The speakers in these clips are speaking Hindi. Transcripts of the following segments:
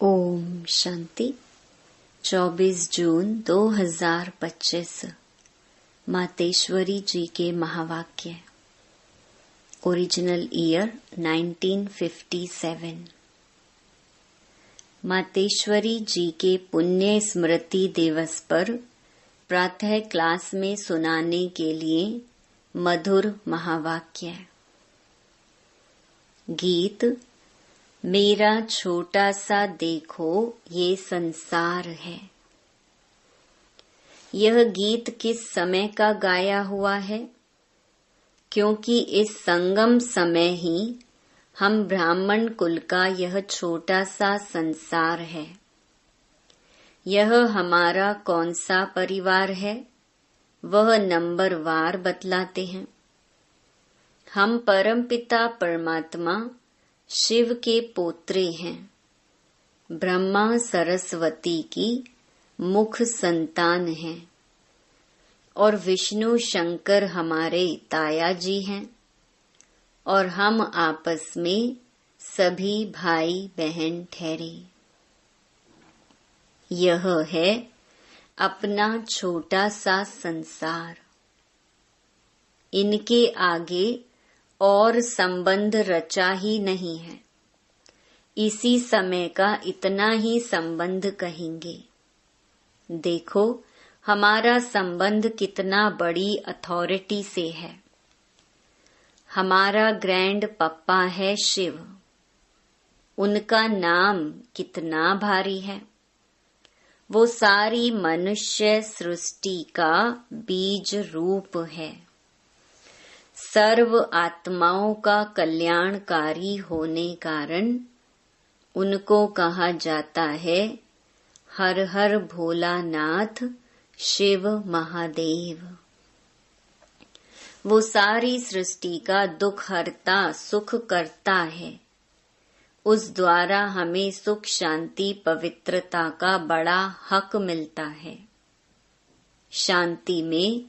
ओम शांति। 24 जून 2025 मातेश्वरी जी के महावाक्य। Original year 1957। मातेश्वरी जी के पुण्य स्मृति दिवस पर प्रातः क्लास में सुनाने के लिए मधुर महावाक्य। गीत। मेरा छोटा सा देखो ये संसार है। यह गीत किस समय का गाया हुआ है? क्योंकि इस संगम समय ही हम ब्राह्मण कुल का यह छोटा सा संसार है। यह हमारा कौन सा परिवार है, वह नंबरवार बतलाते हैं। हम परमपिता परमात्मा शिव के पोत्रे हैं। ब्रह्मा सरस्वती की मुख संतान हैं और विष्णु शंकर हमारे ताया जी हैं और हम आपस में सभी भाई बहन ठहरे। यह है अपना छोटा सा संसार। इनके आगे और संबंध रचा ही नहीं है। इसी समय का इतना ही संबंध कहेंगे। देखो हमारा संबंध कितना बड़ी अथॉरिटी से है। हमारा ग्रैंड पप्पा है शिव। उनका नाम कितना भारी है। वो सारी मनुष्य सृष्टि का बीज रूप है। सर्व आत्माओं का कल्याणकारी होने कारण उनको कहा जाता है हर हर भोलानाथ शिव महादेव। वो सारी सृष्टि का दुख हरता सुख करता है। उस द्वारा हमें सुख शांति पवित्रता का बड़ा हक मिलता है। शांति में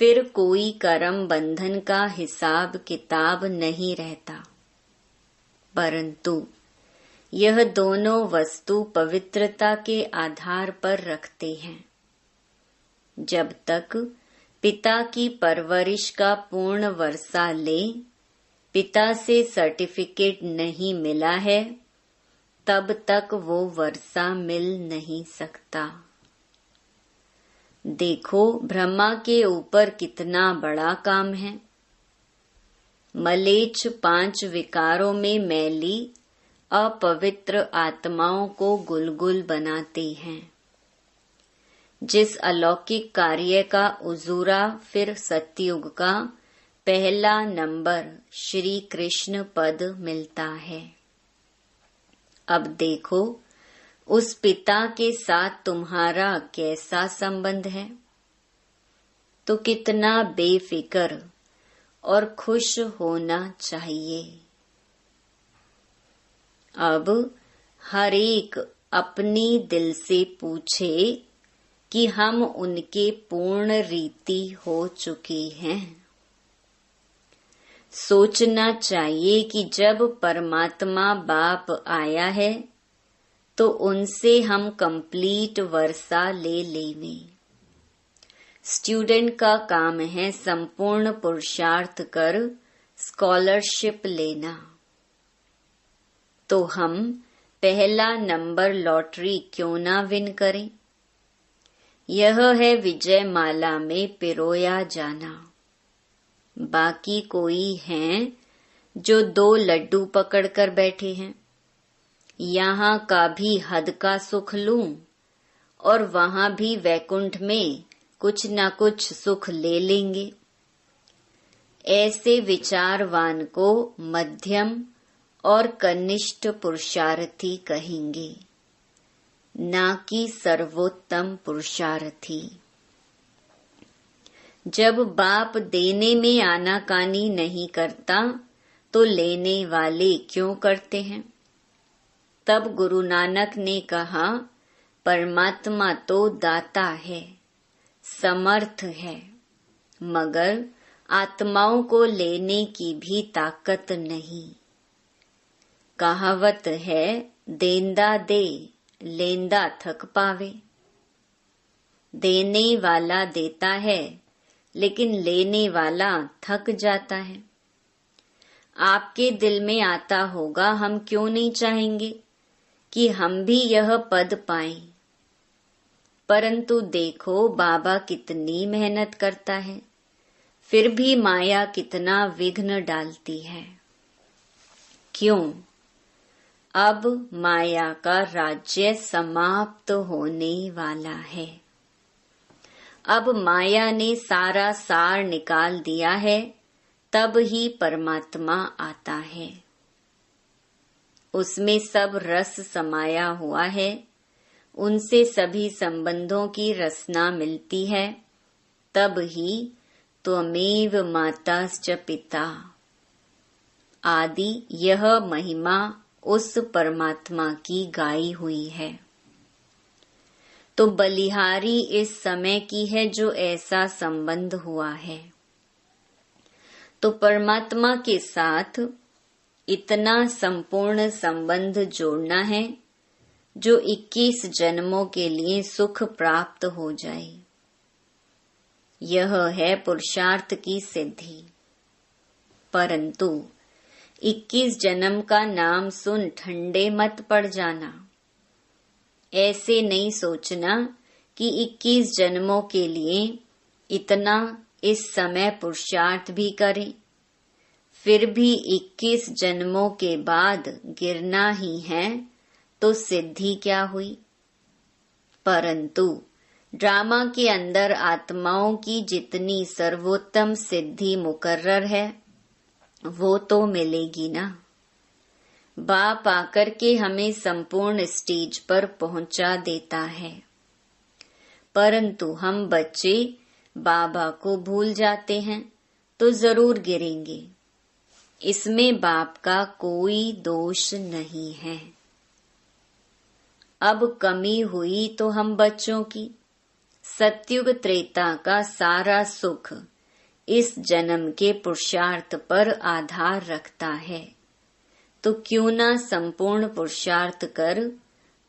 फिर कोई कर्म बंधन का हिसाब किताब नहीं रहता, परंतु यह दोनों वस्तु पवित्रता के आधार पर रखते हैं। जब तक पिता की परवरिश का पूर्ण वर्षा ले, पिता से सर्टिफिकेट नहीं मिला है, तब तक वो वर्षा मिल नहीं सकता। देखो ब्रह्मा के ऊपर कितना बड़ा काम है। मलेच्छ 5 विकारों में मैली अपवित्र आत्माओं को गुलगुल बनाते हैं। जिस अलौकिक कार्य का उजूरा फिर सतयुग का पहला नंबर श्री कृष्ण पद मिलता है। अब देखो उस पिता के साथ तुम्हारा कैसा संबंध है, तो कितना बेफिक्र और खुश होना चाहिए। अब हर एक अपनी दिल से पूछे कि हम उनके पूर्ण रीति हो चुके हैं। सोचना चाहिए कि जब परमात्मा बाप आया है तो उनसे हम कंप्लीट वर्षा ले लेंगे। स्टूडेंट का काम है संपूर्ण पुरुषार्थ कर स्कॉलरशिप लेना। तो हम पहला नंबर लॉटरी क्यों ना विन करें। यह है विजय माला में पिरोया जाना। बाकी कोई हैं जो 2 लड्डू पकड़कर बैठे हैं। यहाँ का भी हद का सुख लूं और वहाँ भी वैकुंठ में कुछ न कुछ सुख ले लेंगे। ऐसे विचारवान को मध्यम और कनिष्ठ पुरुषार्थी कहेंगे, ना कि सर्वोत्तम पुरुषार्थी। जब बाप देने में आनाकानी नहीं करता तो लेने वाले क्यों करते हैं। तब गुरु नानक ने कहा परमात्मा तो दाता है, समर्थ है, मगर आत्माओं को लेने की भी ताकत नहीं। कहावत है देंदा दे लेंदा थक पावे। देने वाला देता है लेकिन लेने वाला थक जाता है। आपके दिल में आता होगा, हम क्यों नहीं चाहेंगे कि हम भी यह पद पाएं। परंतु देखो बाबा कितनी मेहनत करता है, फिर भी माया कितना विघ्न डालती है। क्यों? अब माया का राज्य समाप्त होने वाला है। अब माया ने सारा सार निकाल दिया है, तब ही परमात्मा आता है। उसमें सब रस समाया हुआ है, उनसे सभी संबंधों की रसना मिलती है, तब ही त्वमेव माताश्च पिता आदि यह महिमा उस परमात्मा की गाई हुई है। तो बलिहारी इस समय की है जो ऐसा संबंध हुआ है। तो परमात्मा के साथ इतना संपूर्ण संबंध जोड़ना है जो 21 जन्मों के लिए सुख प्राप्त हो जाए। यह है पुरुषार्थ की सिद्धि। परंतु 21 जन्म का नाम सुन ठंडे मत पड़ जाना। ऐसे नहीं सोचना कि 21 जन्मों के लिए इतना इस समय पुरुषार्थ भी करें, फिर भी 21 जन्मों के बाद गिरना ही है, तो सिद्धि क्या हुई। परंतु ड्रामा के अंदर आत्माओं की जितनी सर्वोत्तम सिद्धि मुकर्रर है, वो तो मिलेगी ना। बाप आकर के हमें संपूर्ण स्टेज पर पहुंचा देता है, परंतु हम बच्चे बाबा को भूल जाते हैं तो जरूर गिरेंगे। इसमें बाप का कोई दोष नहीं है। अब कमी हुई तो हम बच्चों की। सतयुग त्रेता का सारा सुख इस जन्म के पुरुषार्थ पर आधार रखता है, तो क्यों ना संपूर्ण पुरुषार्थ कर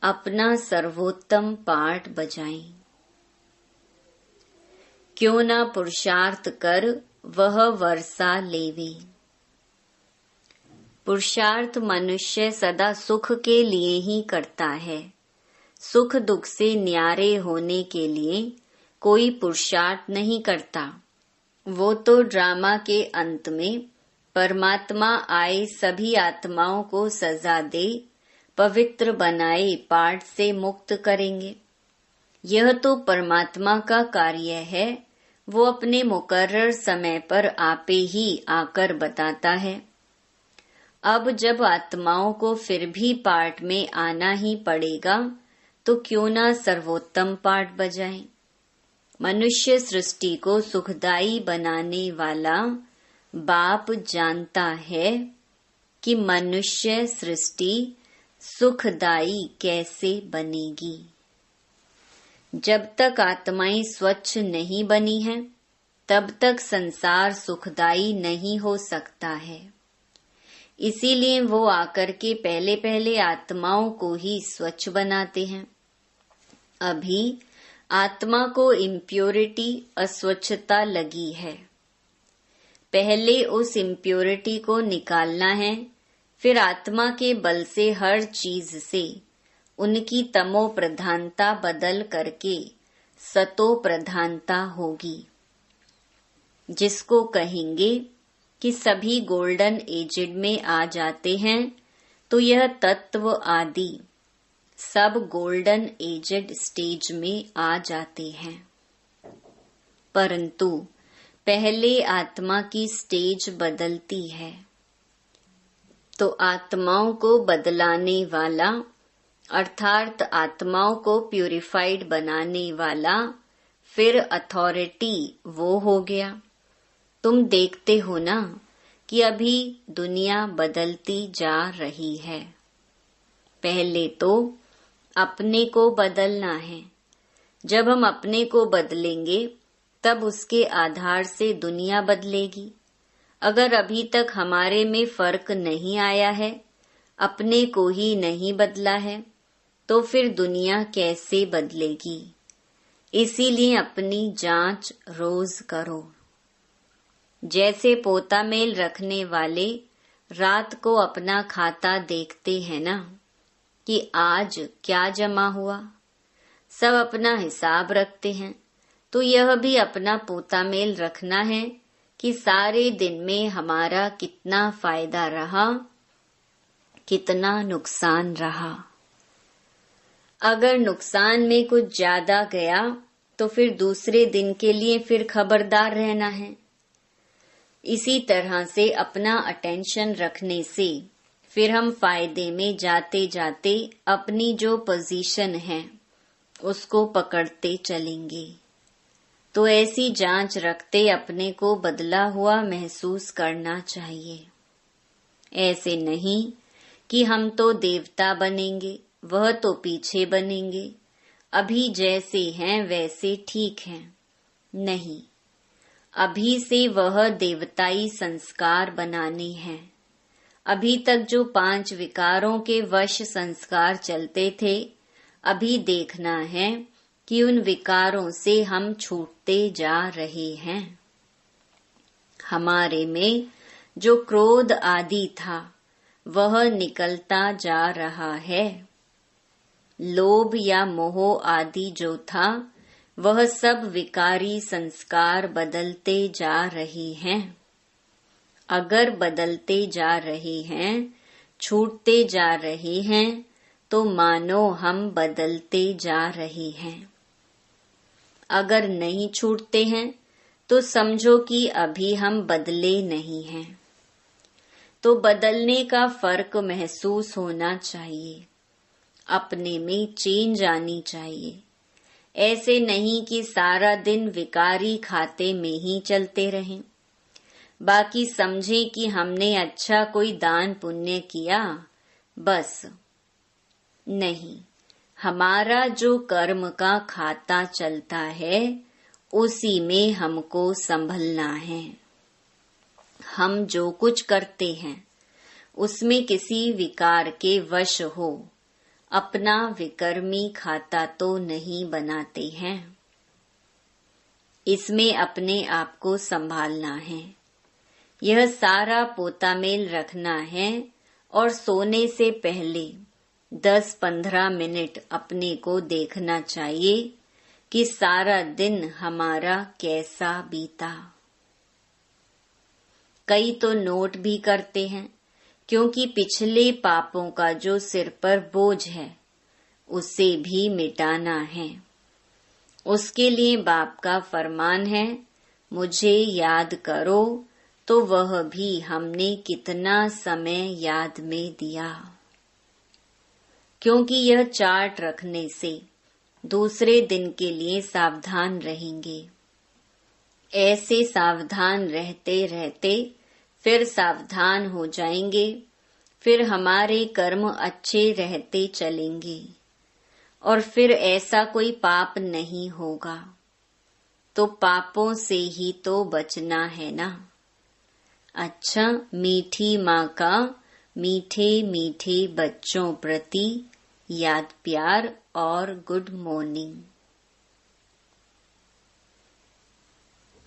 अपना सर्वोत्तम पाठ बजाएं। क्यों ना पुरुषार्थ कर वह वर्षा लेवे। पुरुषार्थ मनुष्य सदा सुख के लिए ही करता है। सुख दुख से न्यारे होने के लिए कोई पुरुषार्थ नहीं करता। वो तो ड्रामा के अंत में परमात्मा आए सभी आत्माओं को सजा दे, पवित्र बनाए, पाठ से मुक्त करेंगे। यह तो परमात्मा का कार्य है। वो अपने मुकर्रर समय पर आपे ही आकर बताता है। अब जब आत्माओं को फिर भी पाठ में आना ही पड़ेगा, तो क्यों ना सर्वोत्तम पाठ बजाएं। मनुष्य सृष्टि को सुखदायी बनाने वाला बाप जानता है कि मनुष्य सृष्टि सुखदायी कैसे बनेगी। जब तक आत्माएं स्वच्छ नहीं बनी हैं, तब तक संसार सुखदायी नहीं हो सकता है। इसीलिए वो आकर के पहले पहले आत्माओं को ही स्वच्छ बनाते हैं। अभी आत्मा को इम्प्योरिटी, अस्वच्छता लगी है। पहले उस इम्प्योरिटी को निकालना है, फिर आत्मा के बल से हर चीज से उनकी तमो प्रधानता बदल करके सतो प्रधानता होगी, जिसको कहेंगे कि सभी गोल्डन एजेड में आ जाते हैं। तो यह तत्व आदि सब गोल्डन एजेड स्टेज में आ जाते हैं। परंतु पहले आत्मा की स्टेज बदलती है। तो आत्माओं को बदलाने वाला अर्थात आत्माओं को प्यूरिफाइड बनाने वाला फिर अथॉरिटी वो हो गया। तुम देखते हो ना कि अभी दुनिया बदलती जा रही है। पहले तो अपने को बदलना है। जब हम अपने को बदलेंगे तब उसके आधार से दुनिया बदलेगी। अगर अभी तक हमारे में फर्क नहीं आया है, अपने को ही नहीं बदला है तो फिर दुनिया कैसे बदलेगी। इसीलिए अपनी जांच रोज करो। जैसे पोता मेल रखने वाले रात को अपना खाता देखते हैं ना कि आज क्या जमा हुआ, सब अपना हिसाब रखते हैं। तो यह भी अपना पोता मेल रखना है कि सारे दिन में हमारा कितना फायदा रहा, कितना नुकसान रहा। अगर नुकसान में कुछ ज्यादा गया तो फिर दूसरे दिन के लिए फिर खबरदार रहना है। इसी तरह से अपना अटेंशन रखने से फिर हम फायदे में जाते जाते अपनी जो पोजीशन है उसको पकड़ते चलेंगे। तो ऐसी जांच रखते अपने को बदला हुआ महसूस करना चाहिए। ऐसे नहीं कि हम तो देवता बनेंगे, वह तो पीछे बनेंगे, अभी जैसे हैं वैसे ठीक हैं। नहीं, अभी से वह देवताई संस्कार बनाने हैं। अभी तक जो 5 विकारों के वश संस्कार चलते थे, अभी देखना है कि उन विकारों से हम छूटते जा रहे हैं। हमारे में जो क्रोध आदि था वह निकलता जा रहा है। लोभ या मोह आदि जो था वह सब विकारी संस्कार बदलते जा रहे हैं। अगर बदलते जा रहे हैं, छूटते जा रहे हैं, तो मानो हम बदलते जा रहे हैं। अगर नहीं छूटते हैं तो समझो कि अभी हम बदले नहीं हैं। तो बदलने का फर्क महसूस होना चाहिए, अपने में चेंज आनी चाहिए। ऐसे नहीं कि सारा दिन विकारी खाते में ही चलते रहें, बाकी समझे कि हमने अच्छा कोई दान पुण्य किया, बस नहीं। हमारा जो कर्म का खाता चलता है उसी में हमको संभलना है। हम जो कुछ करते हैं उसमें किसी विकार के वश हो अपना विकर्मी खाता तो नहीं बनाते हैं। इसमें अपने आप को संभालना है। यह सारा पोता मेल रखना है और सोने से पहले 10-15 मिनट अपने को देखना चाहिए कि सारा दिन हमारा कैसा बीता। कई तो नोट भी करते हैं, क्योंकि पिछले पापों का जो सिर पर बोझ है उसे भी मिटाना है। उसके लिए बाप का फरमान है, मुझे याद करो। तो वह भी हमने कितना समय याद में दिया, क्योंकि यह चार्ट रखने से दूसरे दिन के लिए सावधान रहेंगे। ऐसे सावधान रहते रहते फिर सावधान हो जाएंगे, फिर हमारे कर्म अच्छे रहते चलेंगे और फिर ऐसा कोई पाप नहीं होगा। तो पापों से ही तो बचना है ना। अच्छा, मीठी माँ का मीठे मीठे बच्चों प्रति याद प्यार और गुड मॉर्निंग।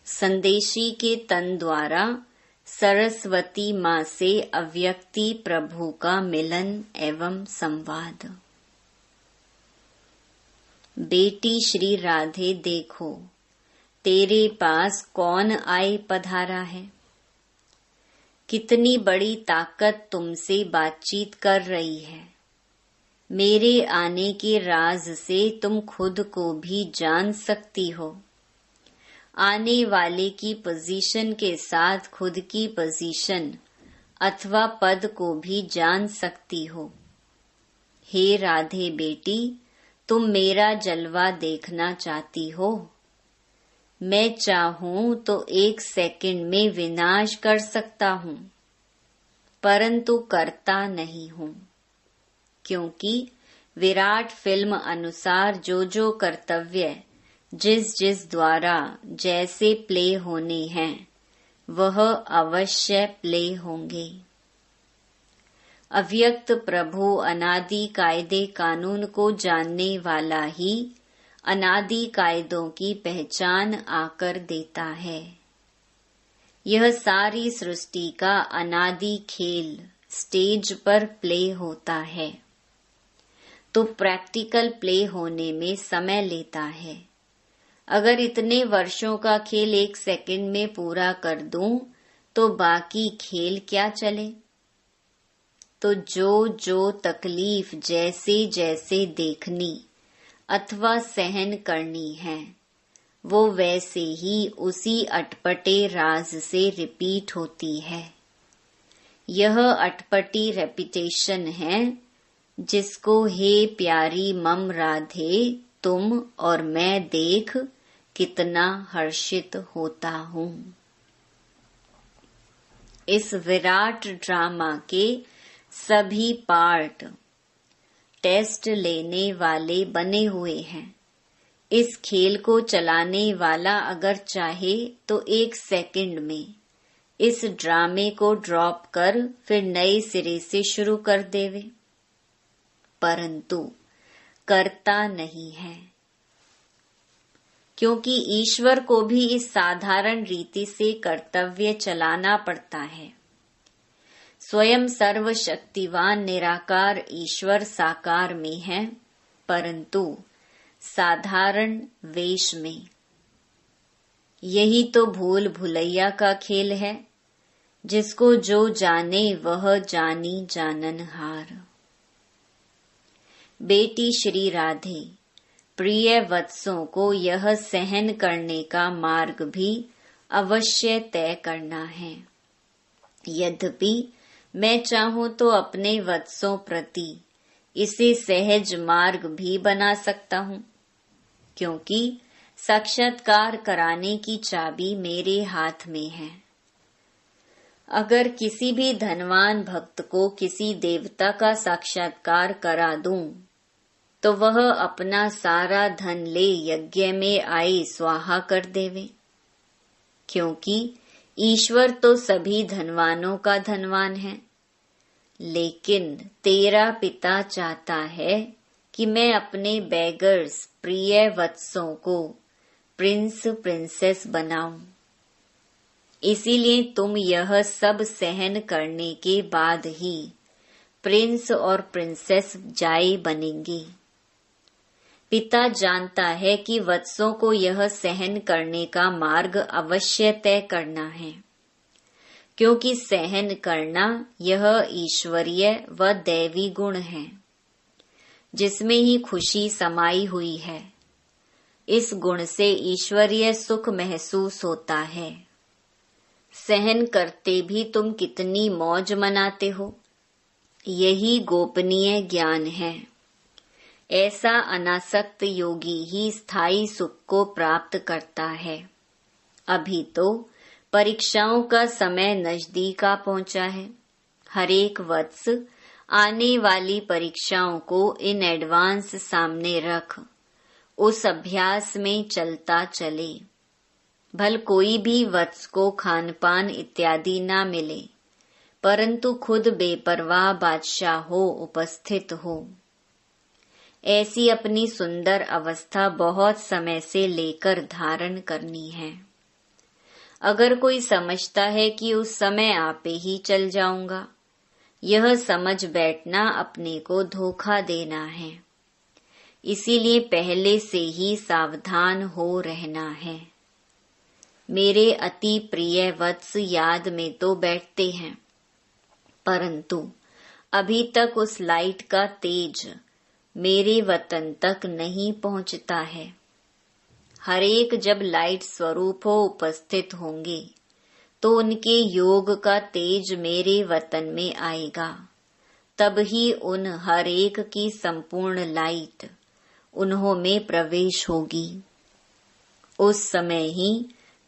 संदेशी के तन द्वारा सरस्वती माँ से अव्यक्ति प्रभु का मिलन एवं संवाद। बेटी श्री राधे, देखो तेरे पास कौन आए पधारा है। कितनी बड़ी ताकत तुमसे बातचीत कर रही है। मेरे आने के राज से तुम खुद को भी जान सकती हो। आने वाले की पोजीशन के साथ खुद की पोजीशन अथवा पद को भी जान सकती हो। हे राधे बेटी, तुम मेरा जलवा देखना चाहती हो। मैं चाहूं तो 1 सेकंड में विनाश कर सकता हूं, परंतु करता नहीं हूं, क्योंकि विराट फिल्म अनुसार जो जो कर्तव्य जिस जिस द्वारा जैसे प्ले होने हैं वह अवश्य प्ले होंगे। अव्यक्त प्रभु अनादि कायदे कानून को जानने वाला ही अनादि कायदों की पहचान आकर देता है। यह सारी सृष्टि का अनादि खेल स्टेज पर प्ले होता है, तो प्रैक्टिकल प्ले होने में समय लेता है। अगर इतने वर्षों का खेल 1 सेकंड में पूरा कर दूं, तो बाकी खेल क्या चले। तो जो जो तकलीफ जैसे जैसे देखनी अथवा सहन करनी है, वो वैसे ही उसी अटपटे राज से रिपीट होती है। यह अटपटी रेपिटेशन है जिसको हे प्यारी मम राधे तुम और मैं देख कितना हर्षित होता हूँ। इस विराट ड्रामा के सभी पार्ट टेस्ट लेने वाले बने हुए हैं। इस खेल को चलाने वाला अगर चाहे तो 1 सेकंड में इस ड्रामे को ड्रॉप कर फिर नए सिरे से शुरू कर देवे, परंतु करता नहीं है, क्योंकि ईश्वर को भी इस साधारण रीति से कर्तव्य चलाना पड़ता है। स्वयं सर्वशक्तिवान निराकार ईश्वर साकार में है, परंतु साधारण वेश में। यही तो भूल भुलैया का खेल है, जिसको जो जाने वह जानी जाननहार। बेटी श्री राधे, प्रिय वत्सों को यह सहन करने का मार्ग भी अवश्य तय करना है। यद्यपि मैं चाहूं तो अपने वत्सों प्रति इसे सहज मार्ग भी बना सकता हूँ, क्योंकि साक्षात्कार कराने की चाबी मेरे हाथ में है। अगर किसी भी धनवान भक्त को किसी देवता का साक्षात्कार करा दूं, तो वह अपना सारा धन ले यज्ञ में आए स्वाहा कर देवे, क्योंकि ईश्वर तो सभी धनवानों का धनवान है। लेकिन तेरा पिता चाहता है कि मैं अपने बेगर्स प्रिय वत्सों को प्रिंस प्रिंसेस बनाऊं। इसीलिए तुम यह सब सहन करने के बाद ही प्रिंस और प्रिंसेस जाए बनेंगे। पिता जानता है कि वत्सों को यह सहन करने का मार्ग अवश्य तय करना है, क्योंकि सहन करना यह ईश्वरीय व दैवी गुण है, जिसमें ही खुशी समाई हुई है। इस गुण से ईश्वरीय सुख महसूस होता है। सहन करते भी तुम कितनी मौज मनाते हो, यही गोपनीय ज्ञान है। ऐसा अनासक्त योगी ही स्थायी सुख को प्राप्त करता है। अभी तो परीक्षाओं का समय नजदीक आ पहुंचा है। हर एक वत्स आने वाली परीक्षाओं को इन एडवांस सामने रख उस अभ्यास में चलता चले। भल कोई भी वत्स को खान पान इत्यादि ना मिले, परंतु खुद बेपरवाह बादशाह हो उपस्थित हो। ऐसी अपनी सुंदर अवस्था बहुत समय से लेकर धारण करनी है। अगर कोई समझता है कि उस समय आपे ही चल जाऊंगा, यह समझ बैठना अपने को धोखा देना है। इसीलिए पहले से ही सावधान हो रहना है। मेरे अति प्रिय वत्स याद में तो बैठते हैं, परंतु अभी तक उस लाइट का तेज मेरे वतन तक नहीं पहुंचता है। हर एक जब लाइट स्वरूप हो उपस्थित होंगे, तो उनके योग का तेज मेरे वतन में आएगा। तब ही उन हर एक की संपूर्ण लाइट उन्हों में प्रवेश होगी। उस समय ही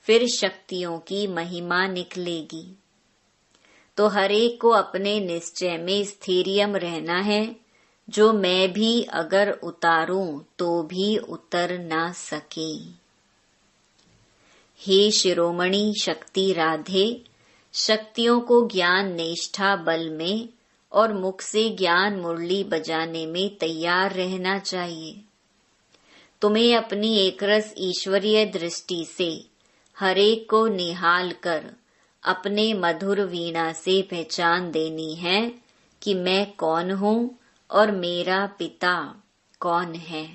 फिर शक्तियों की महिमा निकलेगी। तो हर एक को अपने निश्चय में स्थैर्यम रहना है, जो मैं भी अगर उतारूं तो भी उतर ना सके। हे शिरोमणि शक्ति राधे, शक्तियों को ज्ञान निष्ठा बल में और मुख से ज्ञान मुरली बजाने में तैयार रहना चाहिए। तुम्हें अपनी एकरस ईश्वरीय दृष्टि से हरेक को निहाल कर अपने मधुर वीणा से पहचान देनी है कि मैं कौन हूँ और मेरा पिता कौन है।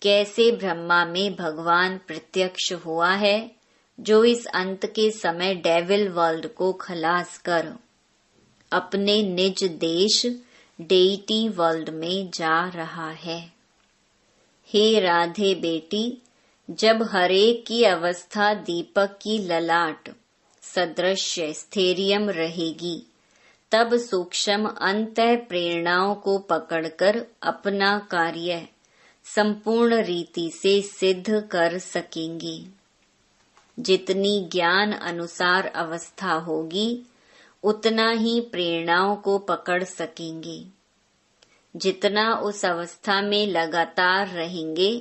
कैसे ब्रह्मा में भगवान प्रत्यक्ष हुआ है, जो इस अंत के समय डेविल वर्ल्ड को खलास कर अपने निज देश डेइटी वर्ल्ड में जा रहा है। हे राधे बेटी, जब हरेक की अवस्था दीपक की ललाट सदृश्य स्थैर्यम रहेगी, तब सूक्ष्म अंतः प्रेरणाओं को पकड़कर अपना कार्य संपूर्ण रीति से सिद्ध कर सकेंगे। जितनी ज्ञान अनुसार अवस्था होगी, उतना ही प्रेरणाओं को पकड़ सकेंगे। जितना उस अवस्था में लगातार रहेंगे,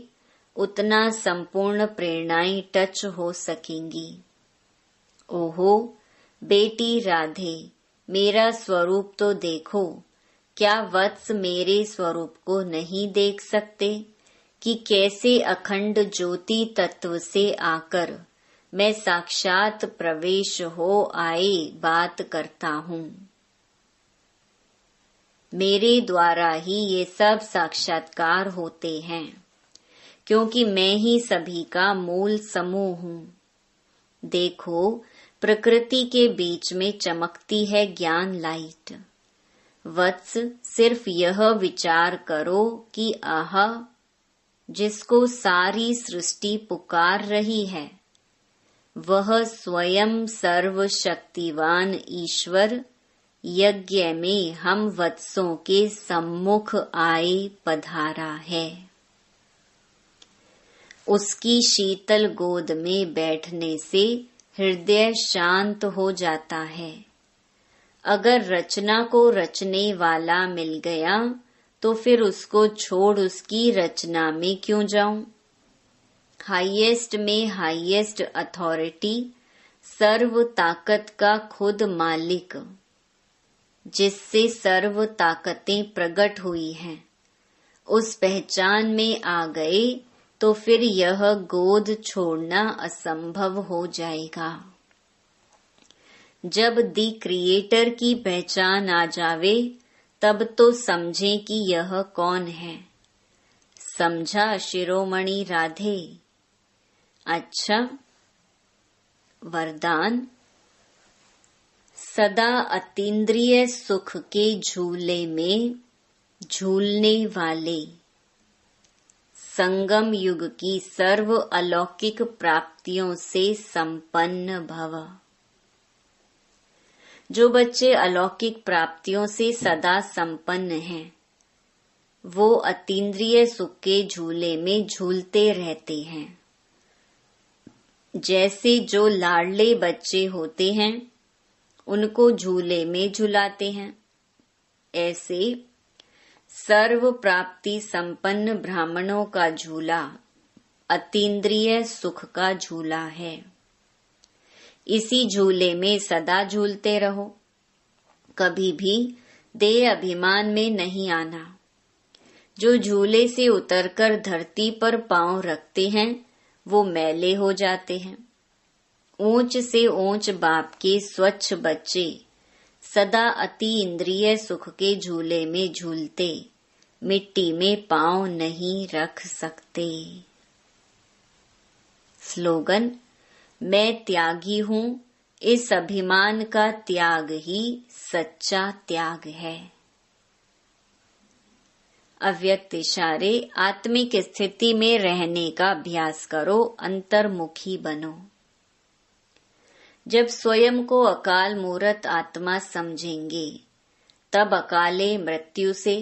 उतना संपूर्ण प्रेरणाएं टच हो सकेंगी। ओहो बेटी राधे, मेरा स्वरूप तो देखो। क्या वत्स मेरे स्वरूप को नहीं देख सकते कि कैसे अखंड ज्योति तत्व से आकर मैं साक्षात प्रवेश हो आए बात करता हूँ। मेरे द्वारा ही ये सब साक्षात्कार होते हैं, क्योंकि मैं ही सभी का मूल समूह हूँ। देखो, प्रकृति के बीच में चमकती है ज्ञान लाइट। वत्स, सिर्फ यह विचार करो कि आहा, जिसको सारी सृष्टि पुकार रही है, वह स्वयं सर्वशक्तिवान ईश्वर यज्ञ में हम वत्सों के सम्मुख आए पधारा है। उसकी शीतल गोद में बैठने से हृदय शांत हो जाता है। अगर रचना को रचने वाला मिल गया तो फिर उसको छोड़ उसकी रचना में क्यों जाऊं। हाईएस्ट में हाईएस्ट अथॉरिटी, सर्व ताकत का खुद मालिक, जिससे सर्व ताकतें प्रकट हुई हैं, उस पहचान में आ गए तो फिर यह गोद छोड़ना असंभव हो जाएगा। जब दी क्रिएटर की पहचान आ जावे, तब तो समझें कि यह कौन है। समझा शिरोमणि राधे? अच्छा, वरदान। सदा अतीन्द्रिय सुख के झूले में झूलने वाले, संगम युग की सर्व अलौकिक प्राप्तियों से संपन्न भव। जो बच्चे अलौकिक प्राप्तियों से सदा संपन्न हैं, वो अतीन्द्रिय सुख के झूले में झूलते रहते हैं। जैसे जो लाडले बच्चे होते हैं, उनको झूले में झुलाते हैं, ऐसे सर्व प्राप्ति संपन्न ब्राह्मणों का झूला अतीन्द्रिय सुख का झूला है। इसी झूले में सदा झूलते रहो, कभी भी देह अभिमान में नहीं आना। जो झूले से उतरकर धरती पर पांव रखते हैं, वो मैले हो जाते हैं। ऊंच से ऊंच बाप के स्वच्छ बच्चे सदा अति इंद्रिय सुख के झूले में झूलते मिट्टी में पांव नहीं रख सकते। स्लोगन: मैं त्यागी हूँ, इस अभिमान का त्याग ही सच्चा त्याग है। अव्यक्त इशारे: आत्मिक स्थिति में रहने का अभ्यास करो, अंतर्मुखी बनो। जब स्वयं को अकाल मूर्त आत्मा समझेंगे, तब अकाले मृत्यु से,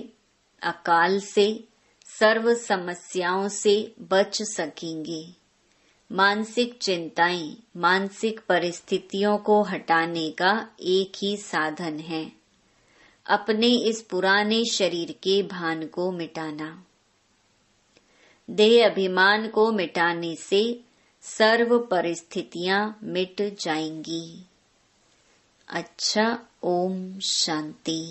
अकाल से, सर्व समस्याओं से बच सकेंगे। मानसिक चिंताएं, मानसिक परिस्थितियों को हटाने का एक ही साधन है, अपने इस पुराने शरीर के भान को मिटाना। देह अभिमान को मिटाने से सर्व परिस्थितियां मिट जाएंगी। अच्छा, ओम शांति।